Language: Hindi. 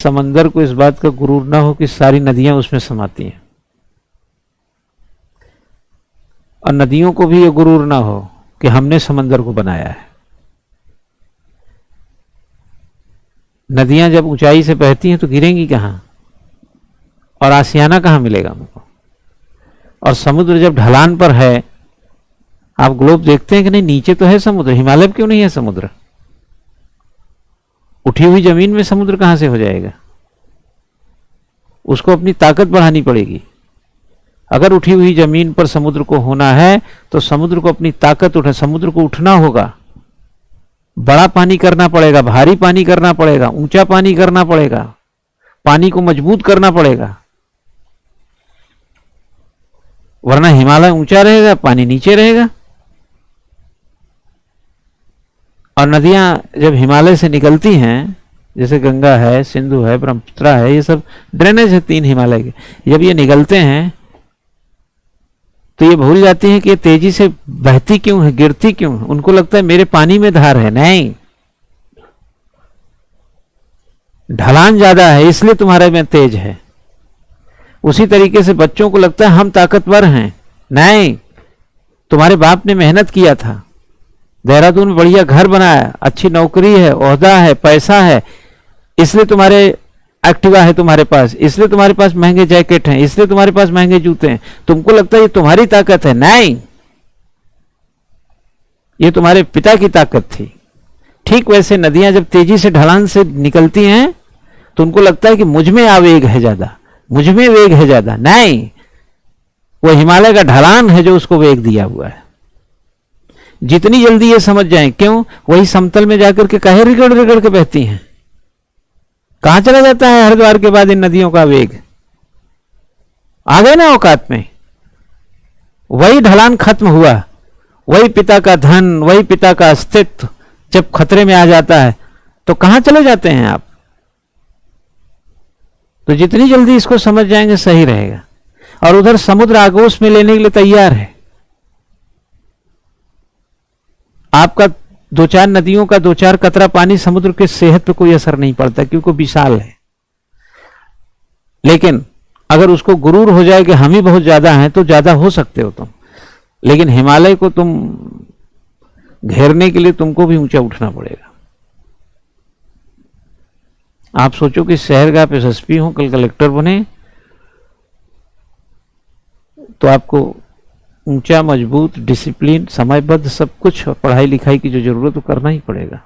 समंदर को इस बात का गुरूर ना हो कि सारी नदियां उसमें समाती हैं, और नदियों को भी ये गुरूर ना हो कि हमने समंदर को बनाया है। नदियां जब ऊंचाई से बहती हैं तो गिरेंगी कहां, और आशियाना कहां मिलेगा हमको। और समुद्र जब ढलान पर है, आप ग्लोब देखते हैं कि नहीं, नीचे तो है समुद्र, हिमालय में क्यों नहीं है समुद्र? उठी हुई जमीन में समुद्र कहां से हो जाएगा? उसको अपनी ताकत बढ़ानी पड़ेगी। अगर उठी हुई जमीन पर समुद्र को होना है तो समुद्र को अपनी ताकत समुद्र को उठना होगा, बड़ा पानी करना पड़ेगा, भारी पानी करना पड़ेगा, ऊंचा पानी करना पड़ेगा, पानी को मजबूत करना पड़ेगा, वरना हिमालय ऊंचा रहेगा, पानी नीचे रहेगा। और नदियां जब हिमालय से निकलती हैं, जैसे गंगा है, सिंधु है, ब्रह्मपुत्र है, ये सब ड्रेनेज है 3 हिमालय के, जब ये निकलते हैं तो ये भूल जाती हैं कि ये तेजी से बहती क्यों है, गिरती क्यों है। उनको लगता है मेरे पानी में धार है, नहीं, ढलान ज्यादा है इसलिए तुम्हारे में तेज है। उसी तरीके से बच्चों को लगता है हम ताकतवर हैं, नहीं, तुम्हारे बाप ने मेहनत किया था, देहरादून में बढ़िया घर बनाया, अच्छी नौकरी है, ओहदा है, पैसा है, इसलिए तुम्हारे एक्टिवा है तुम्हारे पास, इसलिए तुम्हारे पास महंगे जैकेट हैं, इसलिए तुम्हारे पास महंगे जूते हैं। तुमको लगता है ये तुम्हारी ताकत है, नहीं, ये तुम्हारे पिता की ताकत थी। ठीक वैसे नदियां जब तेजी से ढलान से निकलती हैं तो उनको लगता है कि मुझ में आवेग है ज्यादा, मुझ में वेग है ज्यादा, नहीं, वो हिमालय का ढलान है जो उसको वेग दिया हुआ है। जितनी जल्दी ये समझ जाएं, क्यों, वही समतल में जाकर के काहे रिगड़ रिगड़ के बहती हैं। कहां चला जाता है हरिद्वार के बाद इन नदियों का वेग? आ गए ना औकात में, वही ढलान खत्म हुआ, वही पिता का धन, वही पिता का अस्तित्व जब खतरे में आ जाता है तो कहां चले जाते हैं आप? तो जितनी जल्दी इसको समझ जाएंगे सही रहेगा। और उधर समुद्र आगोश में लेने के लिए तैयार है। आपका 2-4 नदियों का 2-4 कतरा पानी समुद्र के सेहत पे कोई असर नहीं पड़ता क्योंकि विशाल है। लेकिन अगर उसको गुरूर हो जाए कि हम ही बहुत ज्यादा हैं तो ज्यादा हो सकते हो तुम, लेकिन हिमालय को तुम घेरने के लिए तुमको भी ऊंचा उठना पड़ेगा। आप सोचो कि शहर का आप एसएसपी हो, कल कलेक्टर बने, तो आपको ऊंचा, मजबूत, डिसिप्लिन, समयबद्ध सब कुछ, पढ़ाई लिखाई की जो जरूरत है करना ही पड़ेगा।